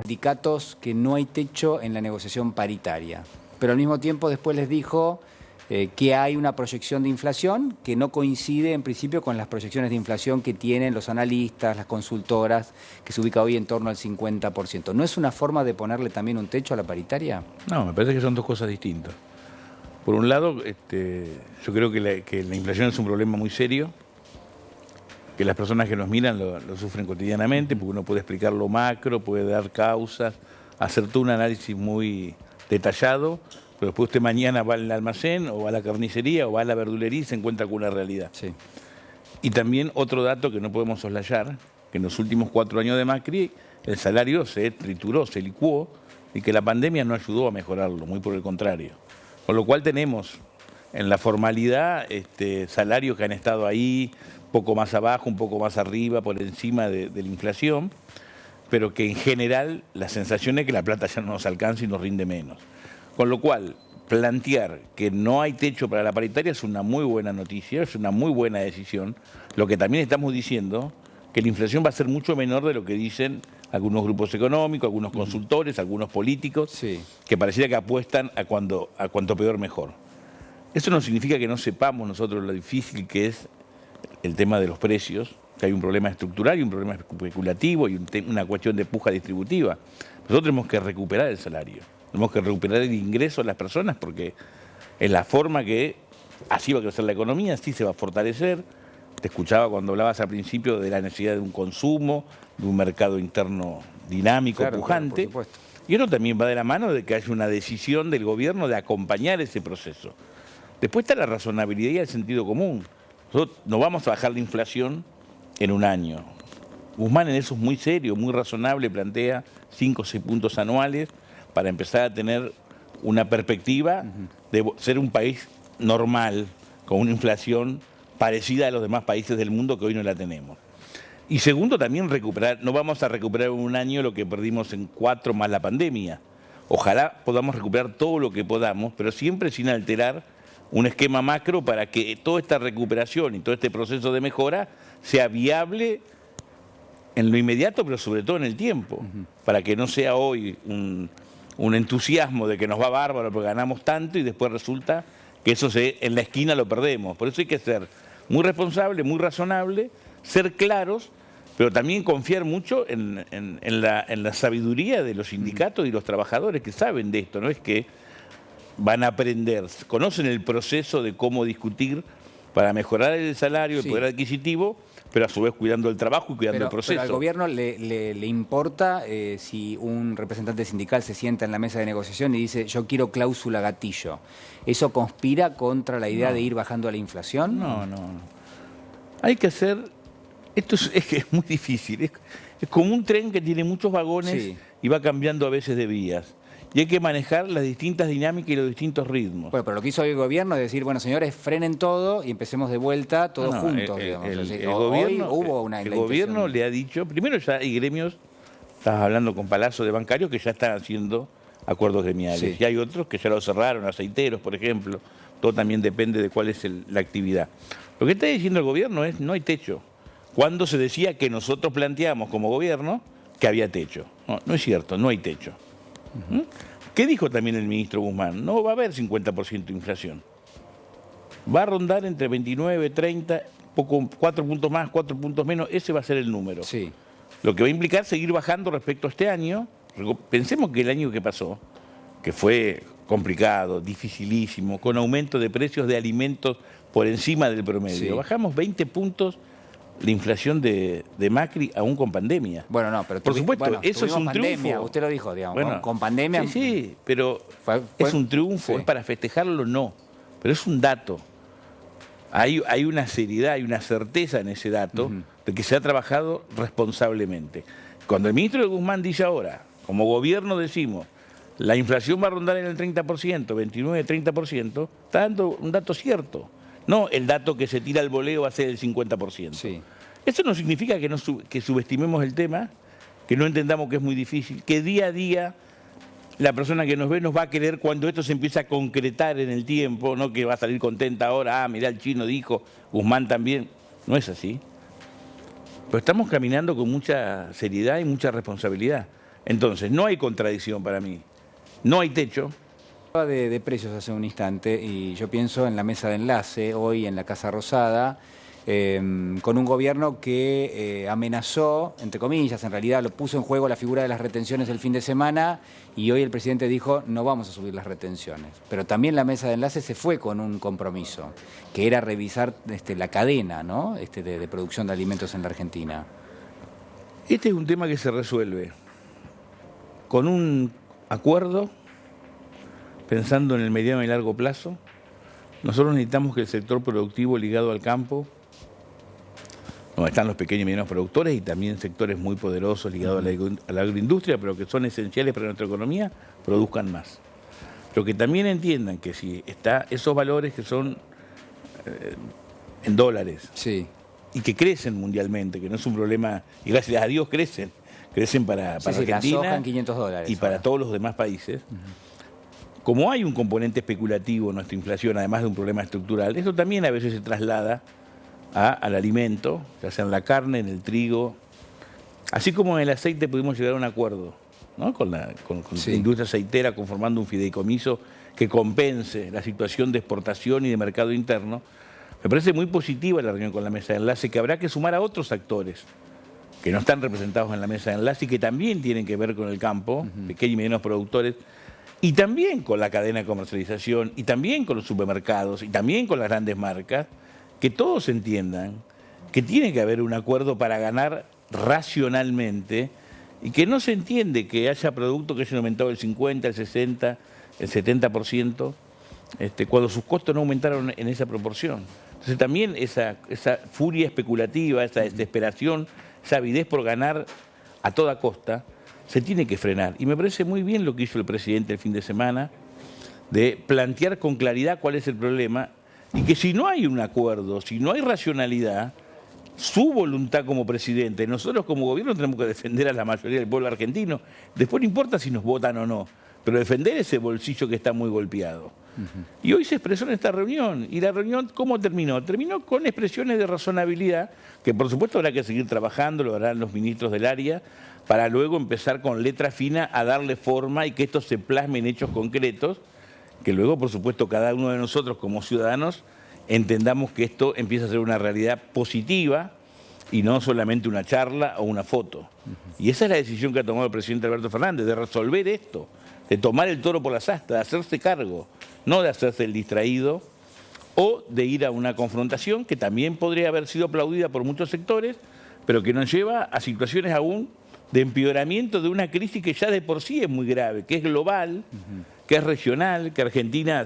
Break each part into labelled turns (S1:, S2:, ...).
S1: sindicatos que no hay techo en la negociación paritaria, pero al mismo tiempo después les dijo que hay una proyección de inflación que no coincide en principio con las proyecciones de inflación que tienen los analistas, las consultoras, que se ubica hoy en torno al 50%. ¿No es una forma de ponerle también un techo a la paritaria?
S2: No, me parece que son dos cosas distintas. Por un lado, yo creo que la inflación es un problema muy serio, que las personas que nos miran lo sufren cotidianamente, porque uno puede explicar lo macro, puede dar causas, hacer todo un análisis muy detallado, pero después usted mañana va al almacén, o va a la carnicería, o va a la verdulería y se encuentra con una realidad.
S1: Sí.
S2: Y también otro dato que no podemos soslayar, que en los últimos 4 años de Macri, el salario se trituró, se licuó, y que la pandemia no ayudó a mejorarlo, muy por el contrario. Con lo cual tenemos en la formalidad salarios que han estado ahí, un poco más abajo, un poco más arriba, por encima de la inflación, pero que en general la sensación es que la plata ya no nos alcanza y nos rinde menos. Con lo cual, plantear que no hay techo para la paritaria es una muy buena noticia, es una muy buena decisión. Lo que también estamos diciendo, que la inflación va a ser mucho menor de lo que dicen algunos grupos económicos, algunos consultores, algunos políticos,
S1: Sí.
S2: que pareciera que apuestan a cuanto peor mejor. Eso no significa que no sepamos nosotros lo difícil que es el tema de los precios, que hay un problema estructural y un problema especulativo y una cuestión de puja distributiva. Nosotros tenemos que recuperar el salario, tenemos que recuperar el ingreso de las personas, porque es la forma que así va a crecer la economía, así se va a fortalecer. Te escuchaba cuando hablabas al principio de la necesidad de un consumo, de un mercado interno dinámico,
S1: Claro,
S2: pujante.
S1: claro, por supuesto.
S2: Y eso también va de la mano de que haya una decisión del gobierno de acompañar ese proceso. Después está la razonabilidad y el sentido común. Nosotros no vamos a bajar la inflación en un año. Guzmán en eso es muy serio, muy razonable, plantea 5 o 6 puntos anuales para empezar a tener una perspectiva de ser un país normal, con una inflación parecida a los demás países del mundo que hoy no la tenemos. Y segundo, también recuperar, no vamos a recuperar en un año lo que perdimos en 4 más la pandemia. Ojalá podamos recuperar todo lo que podamos, pero siempre sin alterar un esquema macro para que toda esta recuperación y todo este proceso de mejora sea viable en lo inmediato, pero sobre todo en el tiempo, para que no sea hoy un entusiasmo de que nos va bárbaro porque ganamos tanto y después resulta que eso en la esquina lo perdemos. Por eso hay que ser muy responsable, muy razonable, ser claros, pero también confiar mucho en la sabiduría de los sindicatos y los trabajadores que saben de esto. No es que van a aprender, conocen el proceso de cómo discutir para mejorar el salario, el poder adquisitivo, pero a su vez cuidando el trabajo y cuidando el proceso.
S1: Pero al gobierno le importa si un representante sindical se sienta en la mesa de negociación y dice yo quiero cláusula gatillo. ¿Eso conspira contra la idea de ir bajando a la inflación?
S2: No. Hay que hacer... Esto es que es muy difícil. Es como un tren que tiene muchos vagones y va cambiando a veces de vías. Y hay que manejar las distintas dinámicas y los distintos ritmos.
S1: Bueno, pero lo que hizo hoy el gobierno es decir, bueno, señores, frenen todo y empecemos de vuelta todos juntos.
S2: El gobierno,
S1: hoy hubo una
S2: el gobierno le ha dicho, primero ya hay gremios, estabas hablando con Palazzo de bancarios que ya están haciendo acuerdos gremiales.
S1: Sí.
S2: Y hay otros que ya lo cerraron, aceiteros, por ejemplo. Todo también depende de cuál es la actividad. Lo que está diciendo el gobierno es no hay techo. Cuando se decía que nosotros planteamos como gobierno que había techo. No es cierto, no hay techo. ¿Qué dijo también el ministro Guzmán? No va a haber 50% de inflación. Va a rondar entre 29, 30, 4 puntos más, 4 puntos menos, ese va a ser el número.
S1: Sí.
S2: Lo que va a implicar seguir bajando respecto a este año. Pensemos que el año que pasó, que fue complicado, dificilísimo, con aumento de precios de alimentos por encima del promedio, bajamos 20 puntos la inflación de Macri aún con pandemia.
S1: Bueno, no, pero
S2: por supuesto, eso es un triunfo.
S1: Usted lo dijo, digamos,
S2: bueno,
S1: con pandemia.
S2: Sí, pero es un triunfo, es para festejarlo, no. Pero es un dato. Hay una seriedad, hay una certeza en ese dato de que se ha trabajado responsablemente. Cuando el ministro de Guzmán dice ahora, como gobierno decimos, la inflación va a rondar en el 30%, 29, 30%, está dando un dato cierto. No el dato que se tira al voleo va a ser el 50%.
S1: Sí.
S2: Eso no significa que subestimemos el tema, que no entendamos que es muy difícil, que día a día la persona que nos ve nos va a querer cuando esto se empieza a concretar en el tiempo, no que va a salir contenta ahora, mirá, el chino dijo, Guzmán también. No es así. Pero estamos caminando con mucha seriedad y mucha responsabilidad. Entonces, no hay contradicción para mí. No hay techo.
S1: De precios hace un instante y yo pienso en la mesa de enlace hoy en la Casa Rosada, con un gobierno que amenazó, entre comillas, en realidad lo puso en juego la figura de las retenciones el fin de semana y hoy el presidente dijo no vamos a subir las retenciones. Pero también la mesa de enlace se fue con un compromiso, que era revisar la cadena, ¿no? de producción de alimentos en la Argentina.
S2: Este es un tema que se resuelve con un acuerdo, pensando en el mediano y largo plazo. Nosotros necesitamos que el sector productivo ligado al campo, donde están los pequeños y medianos productores y también sectores muy poderosos ligados a la agroindustria, pero que son esenciales para nuestra economía, produzcan más. Pero que también entiendan que si está esos valores que son en dólares,
S1: Sí.
S2: y que crecen mundialmente, que no es un problema, y gracias a Dios crecen para
S1: Sí,
S2: Argentina
S1: la soja en $500
S2: y para
S1: ahora.
S2: todos los demás países. Como hay un componente especulativo en nuestra inflación, además de un problema estructural, eso también a veces se traslada al alimento, ya sea en la carne, en el trigo. Así como en el aceite pudimos llegar a un acuerdo, ¿no? con
S1: Sí.
S2: la industria aceitera, conformando un fideicomiso que compense la situación de exportación y de mercado interno. Me parece muy positiva la reunión con la mesa de enlace, que habrá que sumar a otros actores que no están representados en la mesa de enlace y que también tienen que ver con el campo, pequeños y medianos productores, y también con la cadena de comercialización, y también con los supermercados, y también con las grandes marcas, que todos entiendan que tiene que haber un acuerdo para ganar racionalmente y que no se entiende que haya productos que hayan aumentado el 50, el 60, el 70%, cuando sus costos no aumentaron en esa proporción. Entonces también esa furia especulativa, esa desesperación, esa avidez por ganar a toda costa, se tiene que frenar. Y me parece muy bien lo que hizo el presidente el fin de semana, de plantear con claridad cuál es el problema y que si no hay un acuerdo, si no hay racionalidad, su voluntad como presidente, nosotros como gobierno tenemos que defender a la mayoría del pueblo argentino. Después no importa si nos votan o no, pero defender ese bolsillo que está muy golpeado. Y hoy se expresó en esta reunión. ¿Y la reunión cómo terminó? Terminó con expresiones de razonabilidad, que por supuesto habrá que seguir trabajando, lo harán los ministros del área, para luego empezar con letra fina a darle forma y que esto se plasme en hechos concretos, que luego, por supuesto, cada uno de nosotros como ciudadanos entendamos que esto empieza a ser una realidad positiva y no solamente una charla o una foto. Y esa es la decisión que ha tomado el presidente Alberto Fernández, de resolver esto, de tomar el toro por las astas, de hacerse cargo, no de hacerse el distraído o de ir a una confrontación que también podría haber sido aplaudida por muchos sectores, pero que nos lleva a situaciones aún de empeoramiento de una crisis que ya de por sí es muy grave, que es global, que es regional, que Argentina...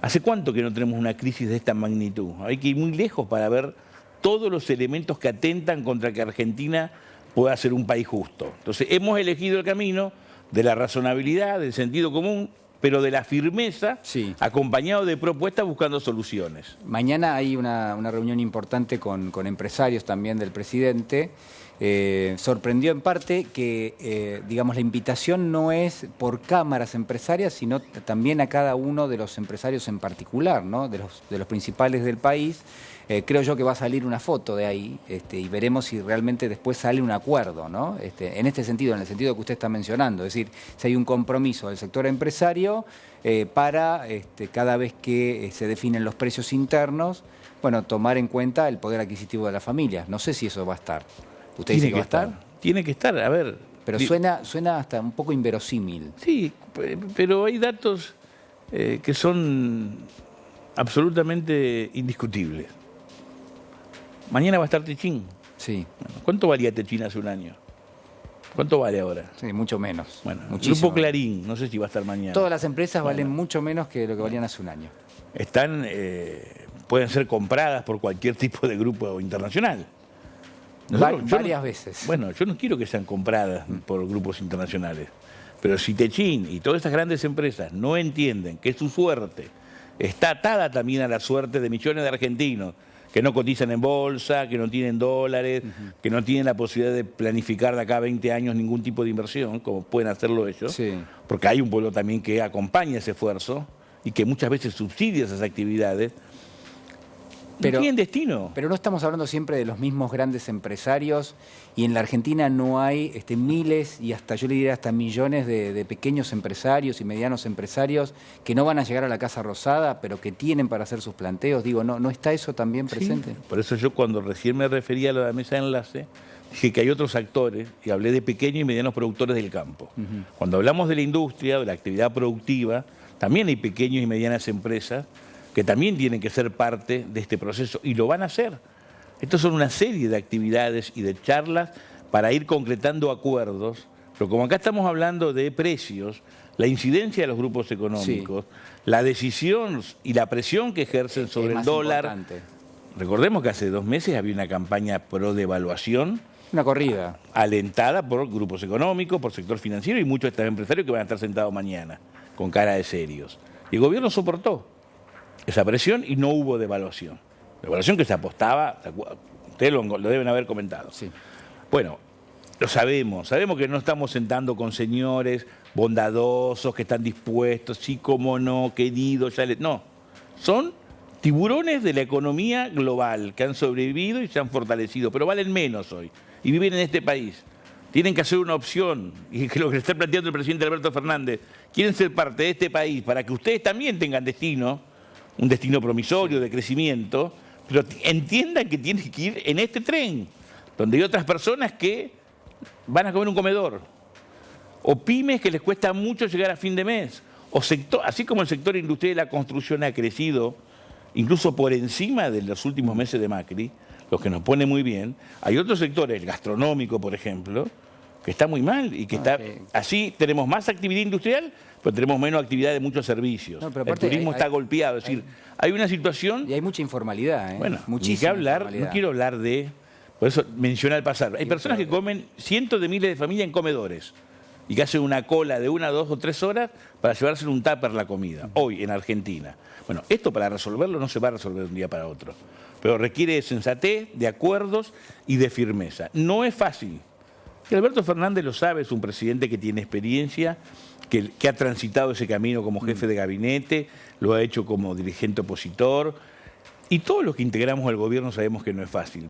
S2: ¿Hace cuánto que no tenemos una crisis de esta magnitud? Hay que ir muy lejos para ver todos los elementos que atentan contra que Argentina pueda ser un país justo. Entonces hemos elegido el camino de la razonabilidad, del sentido común, pero de la firmeza,
S1: Sí.
S2: acompañado de propuestas buscando soluciones.
S1: Mañana hay una reunión importante con empresarios también del presidente. Sorprendió en parte que, digamos, la invitación no es por cámaras empresarias, sino también a cada uno de los empresarios en particular, ¿no? de los principales del país. Creo yo que va a salir una foto de ahí y veremos si realmente después sale un acuerdo, ¿no? En este sentido, en el sentido que usted está mencionando, es decir, si hay un compromiso del sector empresario para cada vez que se definen los precios internos, bueno, tomar en cuenta el poder adquisitivo de las familias. No sé si eso va a estar. ¿Usted dice que va a estar?
S2: Tiene que estar, a ver.
S1: Pero suena hasta un poco inverosímil.
S2: Sí, pero hay datos que son absolutamente indiscutibles. Mañana va a estar Techín.
S1: Sí.
S2: Bueno, ¿cuánto valía Techín hace un año? ¿Cuánto vale ahora?
S1: Sí, mucho menos.
S2: Bueno,
S1: muchísimo.
S2: Grupo Clarín, no sé si va a estar mañana.
S1: Todas las empresas valen mucho menos que lo que valían hace un año.
S2: Pueden ser compradas por cualquier tipo de grupo internacional.
S1: Varias veces.
S2: Bueno, yo no quiero que sean compradas por grupos internacionales, pero si Techín y todas estas grandes empresas no entienden que su suerte está atada también a la suerte de millones de argentinos que no cotizan en bolsa, que no tienen dólares, que no tienen la posibilidad de planificar de acá a 20 años ningún tipo de inversión, como pueden hacerlo ellos,
S1: sí.
S2: Porque hay un pueblo también que acompaña ese esfuerzo y que muchas veces subsidia esas actividades. No tienen destino.
S1: Pero no estamos hablando siempre de los mismos grandes empresarios, y en la Argentina no hay miles y hasta, yo le diría, hasta millones de pequeños empresarios y medianos empresarios que no van a llegar a la Casa Rosada, pero que tienen para hacer sus planteos. Digo, ¿no está eso también presente?
S2: Sí, por eso yo cuando recién me refería a la mesa de enlace, dije que hay otros actores, y hablé de pequeños y medianos productores del campo. Cuando hablamos de la industria, de la actividad productiva, también hay pequeños y medianas empresas que también tienen que ser parte de este proceso, y lo van a hacer. Estos son una serie de actividades y de charlas para ir concretando acuerdos, pero como acá estamos hablando de precios, la incidencia de los grupos económicos, la decisión y la presión que ejercen sobre el dólar.
S1: Importante.
S2: Recordemos que hace 2 meses había una campaña pro devaluación.
S1: Una corrida.
S2: Alentada por grupos económicos, por sector financiero y muchos de estos empresarios que van a estar sentados mañana, con cara de serios. Y el gobierno soportó esa presión y no hubo devaluación. Devaluación que se apostaba, ustedes lo deben haber comentado.
S1: Sí.
S2: Bueno, lo sabemos que no estamos sentando con señores bondadosos que están dispuestos, sí, cómo no, queridos, no. Son tiburones de la economía global que han sobrevivido y se han fortalecido, pero valen menos hoy y viven en este país. Tienen que hacer una opción, y que lo que le está planteando el presidente Alberto Fernández, quieren ser parte de este país para que ustedes también tengan destino, un destino promisorio de crecimiento, pero entiendan que tienen que ir en este tren, donde hay otras personas que van a comer un comedor, o pymes que les cuesta mucho llegar a fin de mes, o sector, así como el sector industrial y la construcción ha crecido, incluso por encima de los últimos meses de Macri, lo que nos pone muy bien, hay otros sectores, el gastronómico, por ejemplo, que está muy mal y que está así. Tenemos más actividad industrial, pero tenemos menos actividad de muchos servicios. No, el turismo está golpeado, es decir, hay una situación...
S1: Y hay mucha informalidad, ¿eh?
S2: Bueno, muchísima informalidad. No quiero hablar de... Por eso mencioné al pasar. Hay personas que comen, cientos de miles de familias en comedores, y que hacen una cola de 1, 2 o 3 horas para llevarse en un tupper la comida, hoy en Argentina. Bueno, esto para resolverlo no se va a resolver de un día para otro, pero requiere de sensatez, de acuerdos y de firmeza. No es fácil. Y Alberto Fernández lo sabe, es un presidente que tiene experiencia, que ha transitado ese camino como jefe de gabinete, lo ha hecho como dirigente opositor, y todos los que integramos el gobierno sabemos que no es fácil.